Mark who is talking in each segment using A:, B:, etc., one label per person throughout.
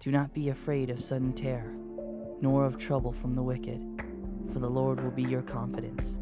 A: Do not be afraid of sudden terror, nor of trouble from the wicked, for the Lord will be your confidence.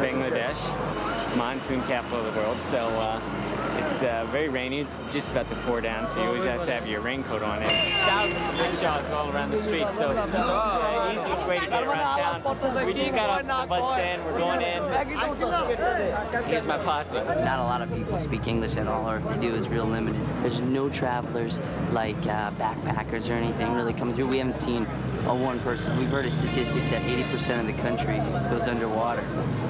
B: Bangladesh, monsoon capital of the world, so it's very rainy. It's just about to pour down, so you always have to have your raincoat on. And thousands of rickshaws all around the street, so it's the easiest way to get around town. We just got off the bus stand, we're going in. Here's my posse.
C: Not a lot of people speak English at all, or if they do, it's real limited. There's no travelers like backpackers or anything really coming through. We haven't seen one person. We've heard a statistic that 80% of the country goes underwater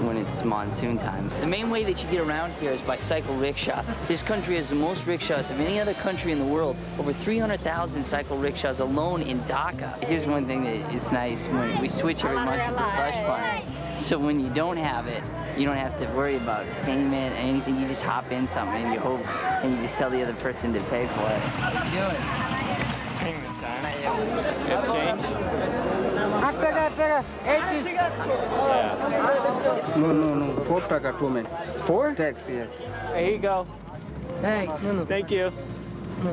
C: when it's monsoon time. The main way that you get around here is by cycle rickshaw. This country has the most rickshaws of any other country in the world. Over 300,000 cycle rickshaws alone in Dhaka. Here's one thing that it's nice when we switch every month to the slush fund. So when you don't have it, you don't have to worry about payment, anything. You just hop in something and you hope, and you just tell the other person to pay for it. How you doing?
B: Payment time. You have change?
D: Yeah. No. 4 taka 2 men. 4? Tax, yes.
B: Here you go.
C: Thanks.
B: Thank you.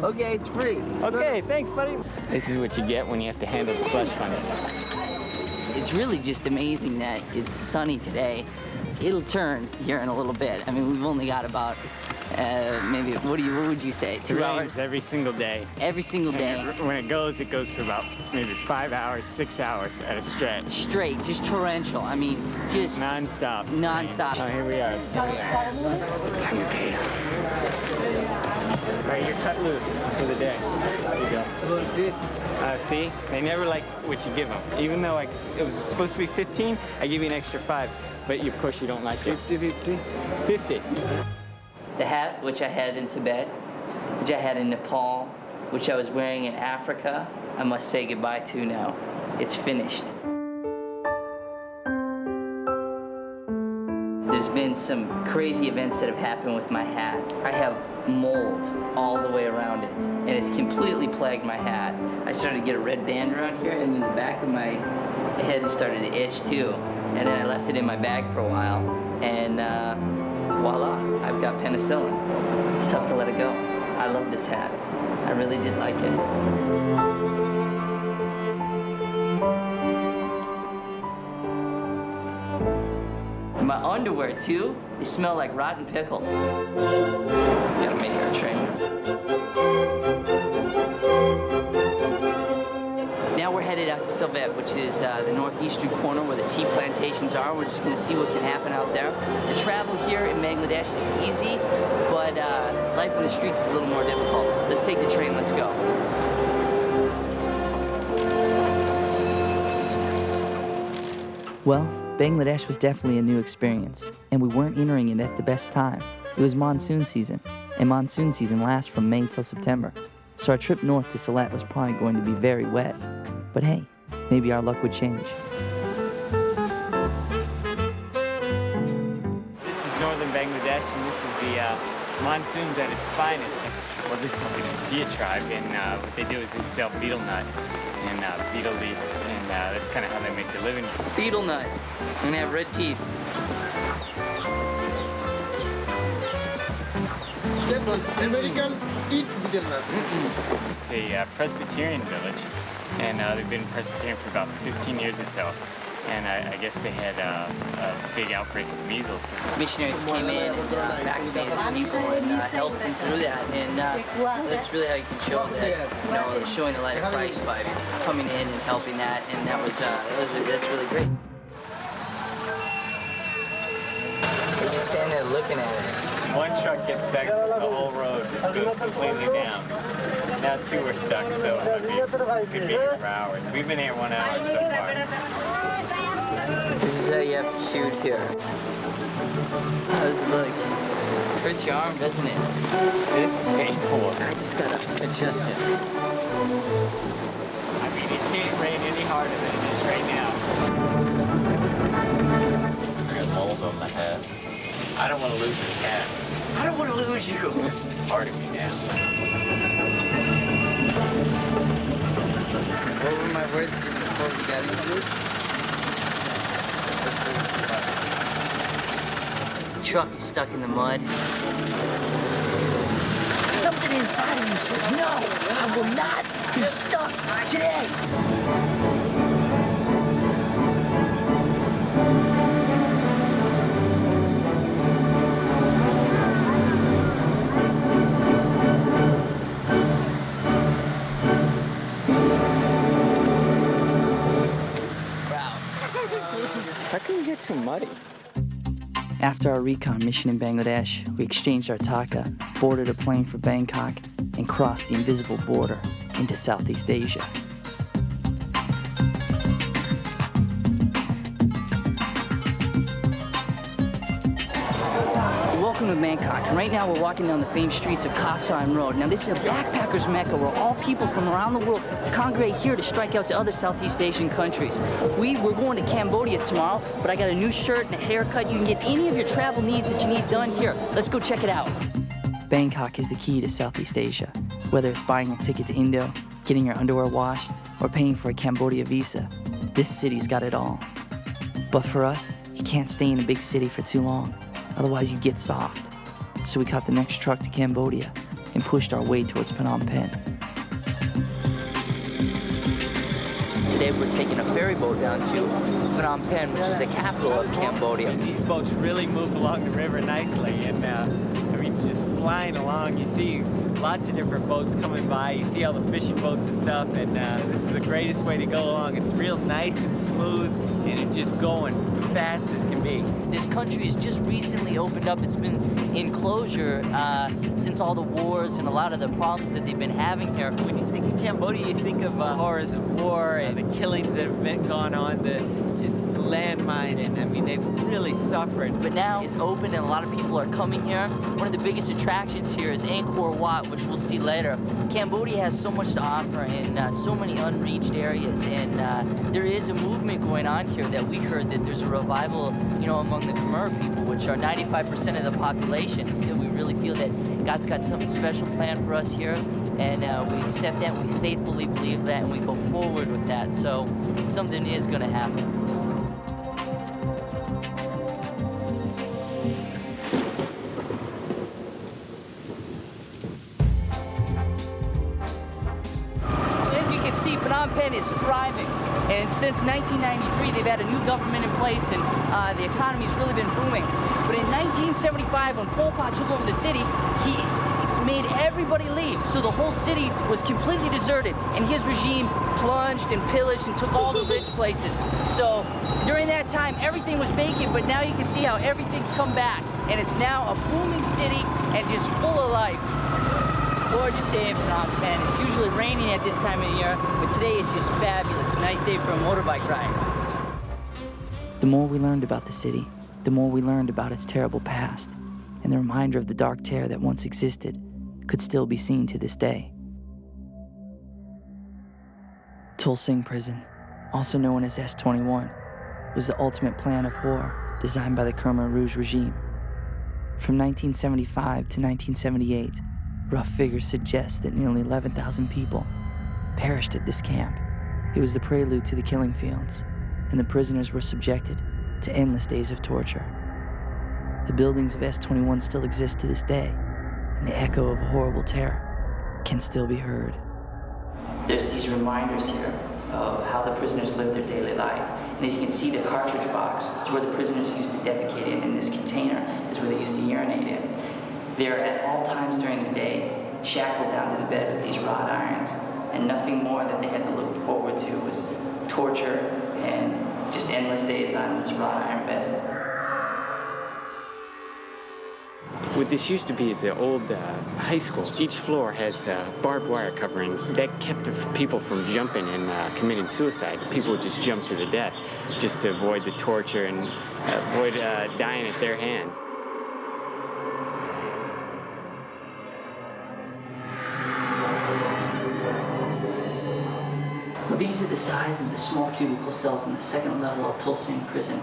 C: Okay, it's free.
B: Okay, thanks, buddy. This is what you get when you have to handle the slush fund.
C: It's really just amazing that it's sunny today. It'll turn here in a little bit. I mean, we've only got about maybe, what would you say, 2 hours?
B: Every single day.
C: Every single day.
B: And when it goes for about maybe 5 hours, 6 hours at a stretch.
C: Straight, just torrential. I mean, just
B: non-stop.
C: Non-stop.
B: Oh, here we are. All right, you're cut loose for the day. There you go. See, they never like what you give them. Even though it was supposed to be 15, I give you an extra 5. But of course you don't like it. 50.
C: The hat, which I had in Tibet, which I had in Nepal, which I was wearing in Africa, I must say goodbye to now. It's finished. There's been some crazy events that have happened with my hat. I have mold all the way around it, and it's completely plagued my hat. I started to get a red band around here, and then the back of my head started to itch too. And then I left it in my bag for a while, and voila, I've got penicillin. It's tough to let it go. I love this hat. I really did like it. My underwear, too, they smell like rotten pickles. Gotta make her a train. Now we're headed out to Sylhet, which is the northeastern corner where the tea plantations are. We're just gonna see what can happen out there. The travel here in Bangladesh is easy, but life in the streets is a little more difficult. Let's take the train, let's go.
A: Well, Bangladesh was definitely a new experience, and we weren't entering it at the best time. It was monsoon season, and monsoon season lasts from May till September. so our trip north to Sylhet was probably going to be very wet. But hey, maybe our luck would change.
B: This is northern Bangladesh, and this is the monsoons at its finest. Well, this is the Sia tribe, and what they do is they sell betel nut and betel leaf, and that's kind of how they make their living.
C: Betel nut. And they have red teeth.
E: American eat betel nut.
B: It's a Presbyterian village, and they've been Presbyterian for about 15 years or so. And I guess they had a big outbreak of measles.
C: Missionaries came in and vaccinated people and helped them through that. And that's really how you can show that, showing the light of Christ by coming in and helping that. And that's really great. They just stand there looking at it.
B: One truck gets stuck, the whole road just goes completely down. Now two are stuck, so it could be here for hours. We've been here 1 hour so far.
C: This is how you have to shoot here. How does it look? Hurts your arm, doesn't it?
B: This is painful.
C: I just gotta adjust it.
B: I mean, it can't rain any harder than it is right now. I got mold on my head. I don't want to lose this hat.
C: I don't want to lose you.
B: It's part of me now.
C: What were my words just before we got into this? The truck is stuck in the mud. Something inside of you says, no, I will not be stuck today.
B: How can you get so muddy?
A: After our recon mission in Bangladesh, we exchanged our taka, boarded a plane for Bangkok, and crossed the invisible border into Southeast Asia.
C: Welcome to Bangkok, and right now we're walking down the famed streets of Khao San Road. Now this is a backpacker's mecca where all people from around the world congregate here to strike out to other Southeast Asian countries. We're going to Cambodia tomorrow, but I got a new shirt and a haircut. You can get any of your travel needs that you need done here. Let's go check it out.
A: Bangkok is the key to Southeast Asia. Whether it's buying a ticket to Indo, getting your underwear washed, or paying for a Cambodia visa, this city's got it all. But for us, you can't stay in a big city for too long. Otherwise you get soft. So we caught the next truck to Cambodia and pushed our way towards Phnom Penh.
C: Today we're taking a ferry boat down to Phnom Penh, which is the capital of Cambodia.
B: These boats really move along the river nicely, and I mean, just flying along, you see lots of different boats coming by. You see all the fishing boats and stuff, and this is the greatest way to go along. It's real nice and smooth, and it's just going fast as can be.
C: This country has just recently opened up. It's been in closure since all the wars and a lot of the problems that they've been having here.
B: When you think of Cambodia, you think of horrors of war and the killings that have been gone on, the just landmines, and I mean, they've really suffered.
C: But now it's open and a lot of people are coming here. One of the biggest attractions here is Angkor Wat, which we'll see later. Cambodia has so much to offer in so many unreached areas, and there is a movement going on here that we heard that there's a revival, among the Khmer people, which are 95% of the population. We really feel that God's got something special planned for us here, and we accept that, we faithfully believe that, and we go forward with that. So something is going to happen. See, Phnom Penh is thriving, and since 1993 they've had a new government in place, and the economy's really been booming. But in 1975, when Pol Pot took over the city, he made everybody leave, so the whole city was completely deserted, and his regime plunged and pillaged and took all the rich places. So during that time, everything was vacant, but now you can see how everything's come back, and it's now a booming city and just full of life. Gorgeous day in Phnom Penh. It's usually raining at this time of year, but today is just fabulous. Nice day for a motorbike ride.
A: The more we learned about the city, the more we learned about its terrible past, and the reminder of the dark terror that once existed could still be seen to this day. Tulsing Prison, also known as S-21, was the ultimate plan of war designed by the Khmer Rouge regime. From 1975 to 1978, rough figures suggest that nearly 11,000 people perished at this camp. It was the prelude to the killing fields, and the prisoners were subjected to endless days of torture. The buildings of S-21 still exist to this day, and the echo of a horrible terror can still be heard. There's these reminders here of how the prisoners lived their daily life. And as you can see, the cartridge box is where the prisoners used to defecate in, and this container is where they used to urinate in. They're at all times during the day shackled down to the bed with these wrought irons, and nothing more that they had to look forward to was torture and just endless days on this wrought iron bed.
B: What this used to be is an old high school. Each floor has barbed wire covering. That kept the people from jumping and committing suicide. People would just jump to the death just to avoid the torture and avoid dying at their hands.
A: Well, these are the size of the small cubicle cells in the second level of Tulsing Prison.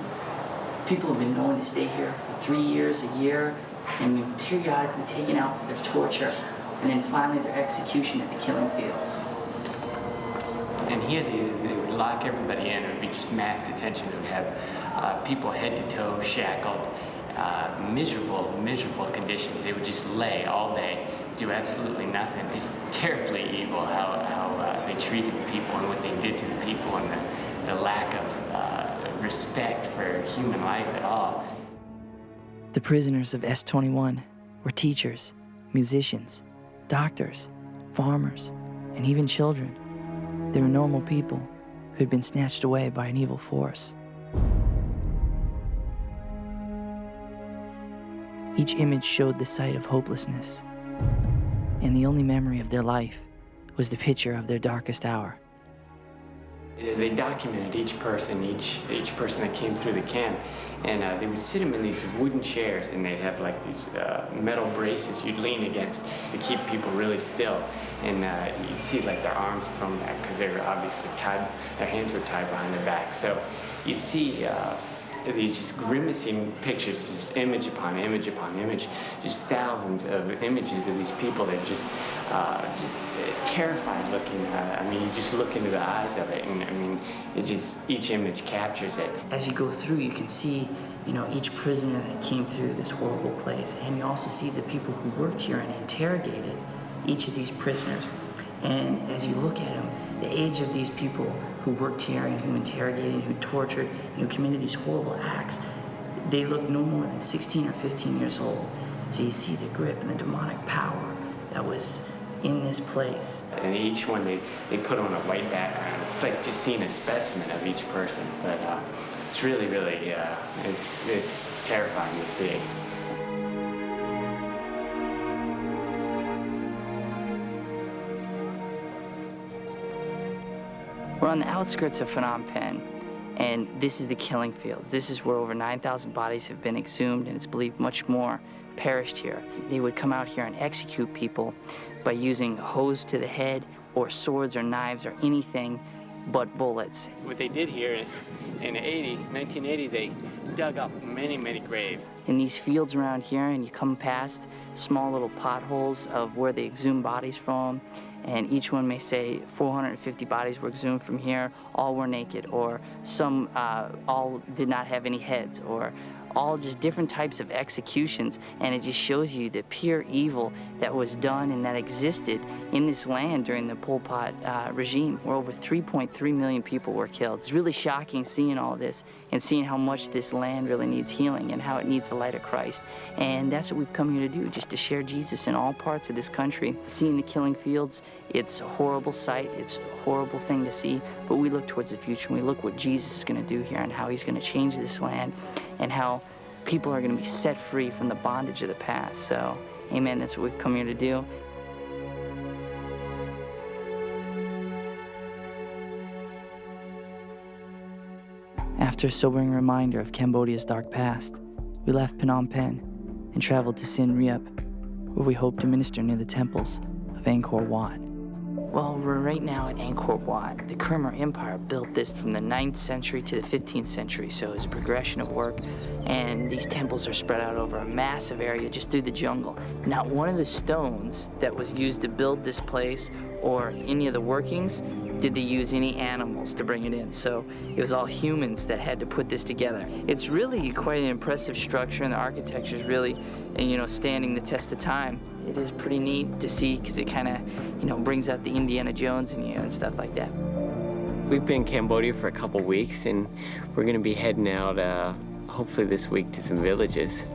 A: People have been known to stay here for 3 years, a year, and been periodically taken out for their torture, and then finally their execution at the killing fields.
B: And here they would lock everybody in. It would be just mass detention. They would have people head to toe shackled, miserable conditions. They would just lay all day, do absolutely nothing. Just terribly evil how they treated the people and what they did to the people, and the lack of respect for human life at all.
A: The prisoners of S-21 were teachers, musicians, doctors, farmers, and even children. They were normal people who had been snatched away by an evil force. Each image showed the sight of hopelessness, and the only memory of their life was the picture of their darkest hour.
B: They documented each person that came through the camp, and they would sit them in these wooden chairs, and they'd have like these metal braces you'd lean against to keep people really still. And you'd see like their arms thrown back because they were obviously tied, their hands were tied behind their back. So you'd see these just grimacing pictures, just image upon image upon image, just thousands of images of these people that just terrified looking. I mean, you just look into the eyes of it, and I mean, each image captures it.
A: As you go through, you can see, each prisoner that came through this horrible place, and you also see the people who worked here and interrogated each of these prisoners. And as you look at them, the age of these people who worked here and who interrogated and who tortured and who committed these horrible acts, they look no more than 16 or 15 years old. So you see the grip and the demonic power that was in this place.
B: And each one they put on a white background. It's like just seeing a specimen of each person, but it's really, it's terrifying to see.
A: We're on the outskirts of Phnom Penh, and this is the killing fields. This is where over 9,000 bodies have been exhumed, and it's believed much more perished here. They would come out here and execute people by using a hose to the head or swords or knives or anything but bullets.
B: What they did here is, in 1980, they dug up many graves.
A: In these fields around here, and you come past small little potholes of where they exhumed bodies from, and each one may say 450 bodies were exhumed from here, all were naked, or some all did not have any heads, or all just different types of executions, and it just shows you the pure evil that was done and that existed in this land during the Pol Pot regime, where over 3.3 million people were killed. It's really shocking seeing all this and seeing how much this land really needs healing and how it needs the light of Christ. And that's what we've come here to do, just to share Jesus in all parts of this country. Seeing the killing fields, it's a horrible sight, it's a horrible thing to see, but we look towards the future and we look what Jesus is going to do here and how he's going to change this land and how people are going to be set free from the bondage of the past. So, amen, that's what we've come here to do. After a sobering reminder of Cambodia's dark past, we left Phnom Penh and traveled to Siem Reap, where we hope to minister near the temples of Angkor Wat. Well, we're right now at Angkor Wat. The Khmer Empire built this from the 9th century to the 15th century, so it's a progression of work. And these temples are spread out over a massive area just through the jungle. Not one of the stones that was used to build this place or any of the workings did they use any animals to bring it in. So it was all humans that had to put this together. It's really quite an impressive structure, and the architecture is really, standing the test of time. It is pretty neat to see because it kind of, brings out the Indiana Jones in you and stuff like that.
B: We've been in Cambodia for a couple weeks, and we're going to be heading out hopefully this week to some villages.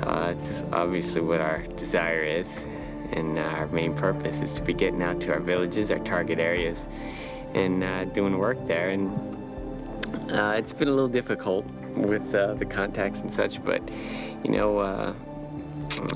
B: It's obviously what our desire is, and our main purpose is to be getting out to our villages, our target areas, and doing work there. And it's been a little difficult with the contacts and such, but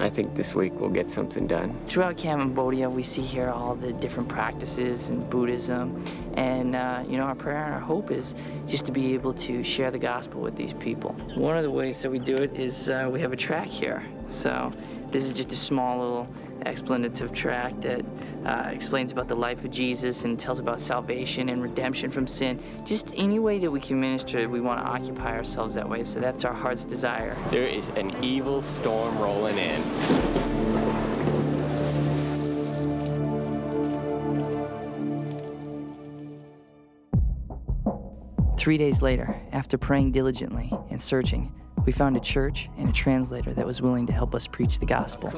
B: I think this week we'll get something done.
A: Throughout Cambodia, we see here all the different practices in Buddhism, and our prayer and our hope is just to be able to share the gospel with these people. One of the ways that we do it is we have a track here. So this is just a small little explanative track that explains about the life of Jesus and tells about salvation and redemption from sin. Just any way that we can minister, we want to occupy ourselves that way. So that's our heart's desire.
B: There is an evil storm rolling in.
A: 3 days later, after praying diligently and searching, we found a church and a translator that was willing to help us preach the gospel.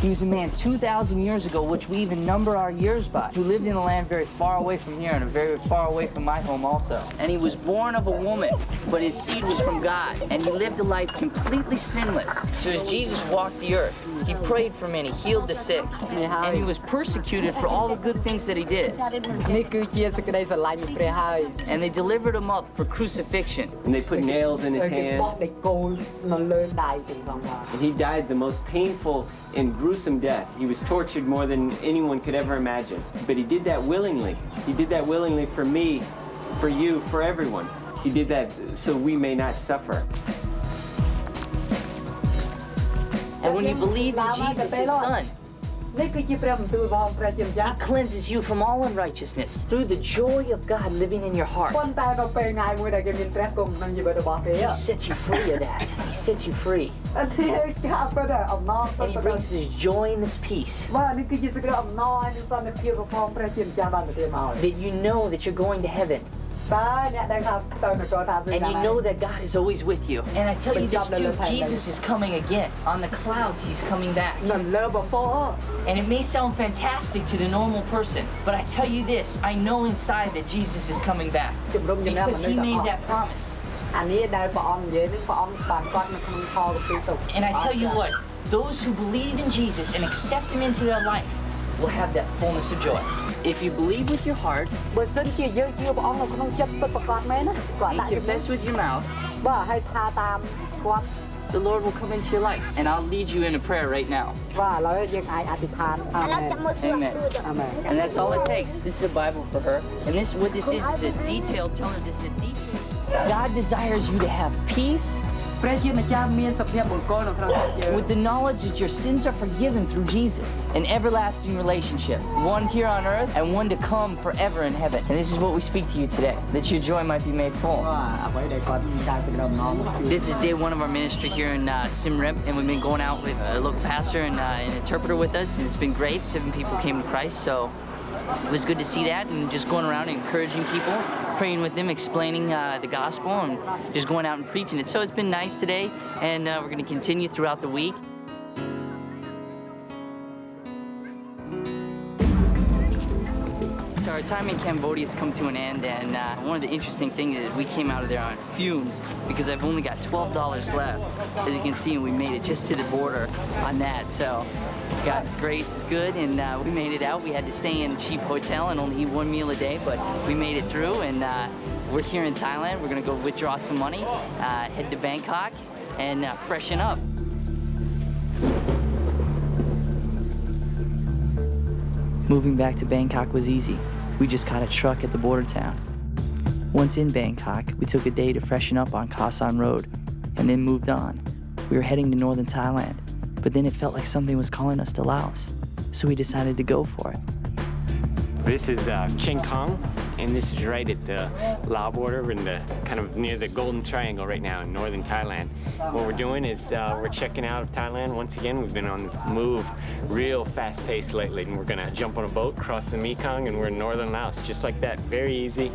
A: He was a man 2,000 years ago, which we even number our years by, who lived in a land very far away from here and very far away from my home also. And he was born of a woman, but his seed was from God, and he lived a life completely sinless. So as Jesus walked the earth, he prayed for many, healed the sick, and he was persecuted for all the good things that he did. And they delivered him up for crucifixion.
B: And they put nails in his hands. And he died the most painful and gruesome death. He was tortured more than anyone could ever imagine. But he did that willingly. He did that willingly for me, for you, for everyone. He did that so we may not suffer.
A: And when you believe in Jesus, his son, he cleanses you from all unrighteousness through the joy of God living in your heart. He sets you free of that. He sets you free. And he brings this joy and this peace. That you know that you're going to heaven. And you know that God is always with you. And I tell you this too, Jesus is coming again. On the clouds, he's coming back. And it may sound fantastic to the normal person, but I tell you this, I know inside that Jesus is coming back. Because he made that promise. And I tell you what, those who believe in Jesus and accept him into their life will have that fullness of joy. If you believe with your heart, and confess with your mouth, the Lord will come into your life. And I'll lead you in a prayer right now. Amen. And that's all it takes. This is a Bible for her. And what this is a detail. Tell her this is a detail. God desires you to have peace with the knowledge that your sins are forgiven through Jesus. An everlasting relationship. One here on earth and one to come forever in heaven. And this is what we speak to you today. That your joy might be made full. This is day one of our ministry here in Siem Reap. And we've been going out with a local pastor and an interpreter with us. And it's been great. 7 people came to Christ. So it was good to see that, and just going around and encouraging people, praying with them, explaining the gospel, and just going out and preaching it. So it's been nice today, and we're going to continue throughout the week. So our time in Cambodia has come to an end, and one of the interesting things is we came out of there on fumes because I've only got $12 left, as you can see, and we made it just to the border on that. So God's grace is good, and we made it out. We had to stay in a cheap hotel and only eat 1 meal a day, but we made it through, and we're here in Thailand. We're gonna go withdraw some money, head to Bangkok, and freshen up. Moving back to Bangkok was easy. We just caught a truck at the border town. Once in Bangkok, we took a day to freshen up on Khao San Road, and then moved on. We were heading to northern Thailand, but then it felt like something was calling us to Laos. so we decided to go for it.
B: This is Chiang Khong, and this is right at the Lao border. We're in the kind of near the Golden Triangle right now in northern Thailand. What we're doing is we're checking out of Thailand once again. We've been on the move real fast-paced lately, and we're gonna jump on a boat, cross the Mekong, and we're in northern Laos, just like that, very easy.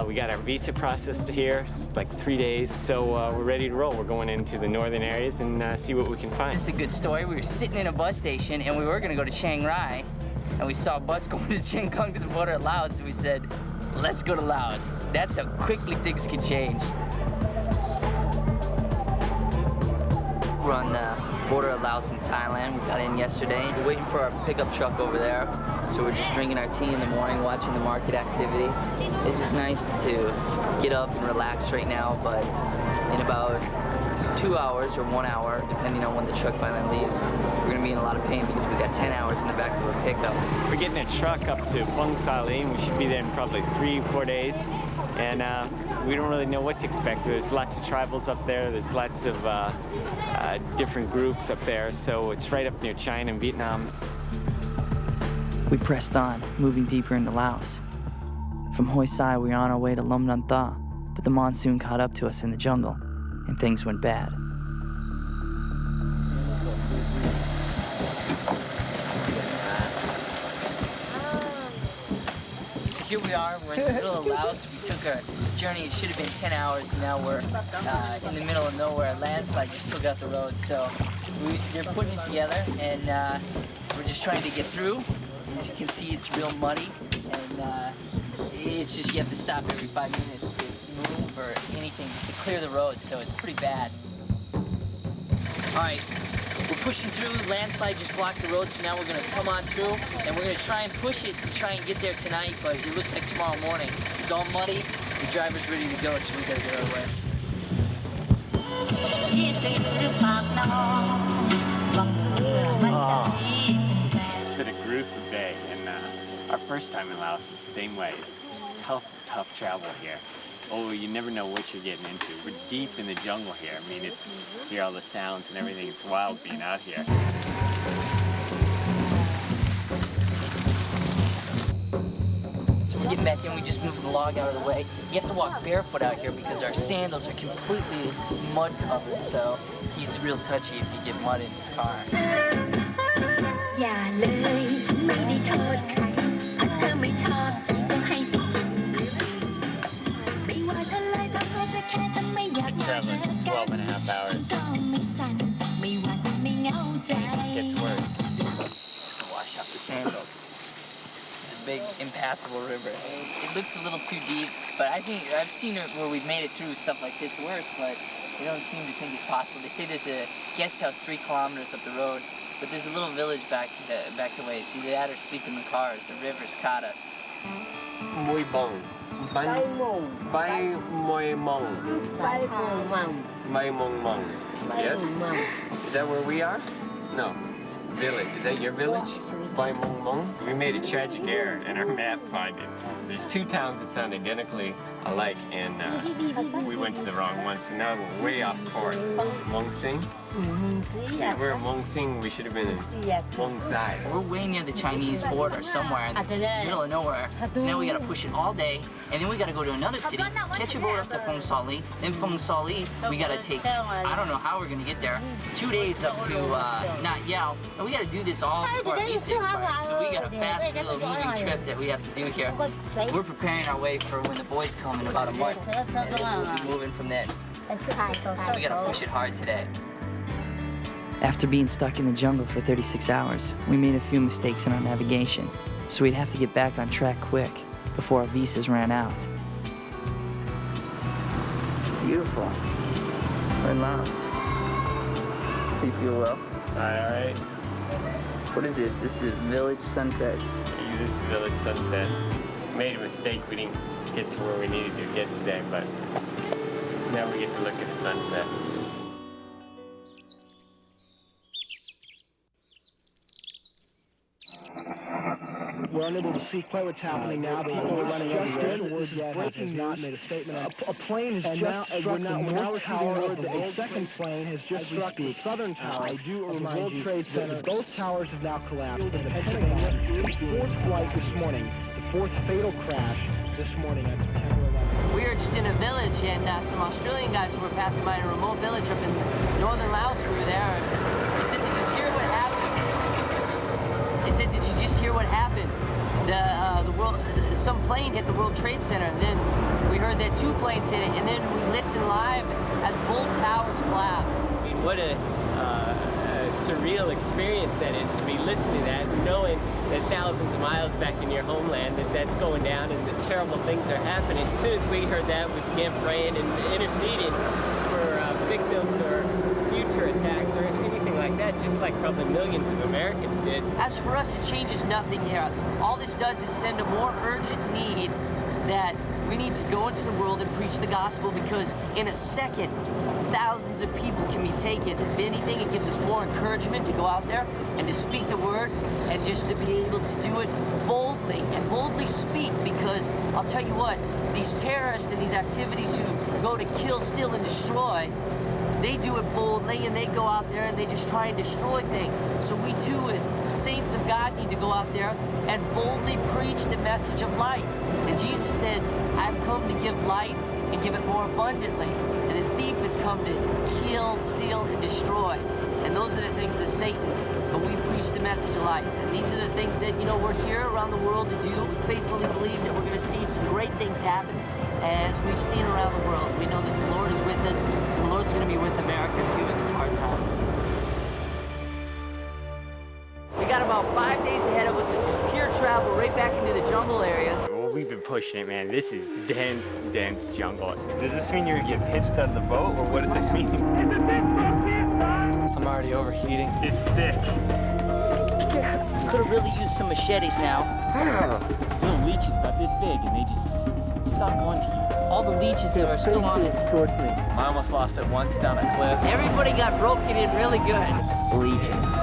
B: We got our visa processed here, it's like 3 days, so we're ready to roll. We're going into the northern areas and see what we can find.
C: This is a good story. We were sitting in a bus station and we were gonna go to Chiang Rai, and we saw a bus going to Chiang Khong to the border of Laos, and we said, let's go to Laos. That's how quickly things can change. We're on the border of Laos and Thailand. We got in yesterday. We're waiting for our pickup truck over there. So we're just drinking our tea in the morning, watching the market activity. It's just nice to get up and relax right now, but in about 2 hours or 1 hour, depending on when the truck finally leaves, we're gonna be in a lot of pain because we got 10 hours in the back of our pickup.
B: We're getting a truck up to Phung Saline. We should be there in probably 3-4 days. And we don't really know what to expect. There's lots of tribals up there. There's lots of different groups up there. So it's right up near China and Vietnam.
A: We pressed on, moving deeper into Laos. From Hoi Sai, we were on our way to Lom Nan Tha, but the monsoon caught up to us in the jungle, and things went bad.
C: So here we are, we're in the middle of Laos. We took our journey, it should have been 10 hours, and now we're in the middle of nowhere. A landslide just took out the road, so they're putting it together, and we're just trying to get through. As you can see, it's real muddy, and it's just you have to stop every 5 minutes to move or anything just to clear the road, so it's pretty bad. All right, we're pushing through. Landslide just blocked the road, so now we're gonna come on through, and we're gonna try and push it and try and get there tonight, but it looks like tomorrow morning. It's all muddy, the driver's ready to go, so we gotta get our way.
B: It's been a gruesome day, and our first time in Laos was the same way. It's just tough travel here. Oh, you never know what you're getting into. We're deep in the jungle here. I mean, you hear all the sounds and everything. It's wild being out here.
C: So we're getting back in, we just moved the log out of the way. You have to walk barefoot out here because our sandals are completely mud covered, so he's real touchy if you get mud in his car.
B: Been traveling 12.5 hours. It gets worse.
C: Wash off the sandals. It's a big, impassable river. It looks a little too deep, but I think I've seen it where we've made it through stuff like this worse, but they don't seem to think it's possible. They say there's a guest house 3 kilometers up the road, but there's a little village back the way. It's either that or sleep in the cars. The river's caught us.
B: Muy bong. Bai moi mong. Bai mong mong. Yes? Is that where we are? No. Village. Is that your village? Bai mong mong? We made a tragic error in our map finding. There's 2 towns that sound identically alike, and we went to the wrong one, so now we're way off course. Mong Sing? See, we're in Mong Sing, we should have been in Mong Sai.
C: We're way near the Chinese border, somewhere in the middle of nowhere. So now we gotta push it all day, and then we gotta go to another city, catch a boat up to Phung Saline. Then Phung Saline, we gotta take, I don't know how we're gonna get there, 2 days up to Nat Yao. And we gotta do this all before our visa expires. So we got a fast little moving trip that we have to do here. We're preparing our way for when the boys come in about a month, and then we'll be moving from then. So we gotta push it hard today.
A: After being stuck in the jungle for 36 hours, we made a few mistakes in our navigation, so we'd have to get back on track quick before our visas ran out.
C: It's beautiful. We're in Laos. You feel well?
B: Alright.
C: What is this? This is village sunset.
B: This is village sunset. Made a mistake, we didn't get to where we needed to get today, but now we get to look at the sunset.
F: We're unable to see quite what's happening now. People are running everywhere. This is breaking news. Made a statement. A plane has just struck the north tower of the A second plane has just struck the southern tower. I do remind you that both towers have now collapsed. And the Pentagon, fourth flight this morning, the fourth fatal crash this morning on September 11th.
C: We were just in a village, and some Australian guys who were passing by in a remote village up in northern Laos. We were there, and they said, "Did you hear what happened?" They said, "Did you just hear what happened? Some plane hit the World Trade Center, and then we heard that 2 planes hit it, and then we listened live as both towers collapsed."
B: What a surreal experience that is to be listening to that, knowing that thousands of miles back in your homeland that's going down and the terrible things are happening. As soon as we heard that, we began praying and interceding for victims or future attacks or anything like that, just like probably millions of Americans did.
C: As for us, it changes nothing here. All this does is send a more urgent need that we need to go into the world and preach the gospel, because in a second, thousands of people can be taken. If anything, it gives us more encouragement to go out there and to speak the word and just to be able to do it boldly and boldly speak, because I'll tell you what, these terrorists and these activities who go to kill, steal, and destroy, they do it boldly, and they go out there and they just try and destroy things. So we too, as saints of God, need to go out there and boldly preach the message of life. And Jesus says, "I've come to give life and give it more abundantly. And a thief has come to kill, steal, and destroy." And those are the things of Satan. But we preach the message of life. And these are the things that, we're here around the world to do. We faithfully believe that we're going to see some great things happen, as we've seen around the world. We know that the Lord is with us. The Lord's going to be with America too in this hard time. We got about 5 days ahead of us of just pure travel right back into the jungle areas.
B: Well, we've been pushing it, man. This is dense jungle. Does this mean you get pitched out of the boat, or what does this mean? Is it big fucking time?
A: I'm already overheating.
B: It's thick.
C: Could have really used some machetes now.
B: Little leeches about this big, and they just suck onto you.
C: All the leeches that are still on us.
B: Towards me. I almost lost it once down a cliff.
C: Everybody got broken in really good.
A: Leeches.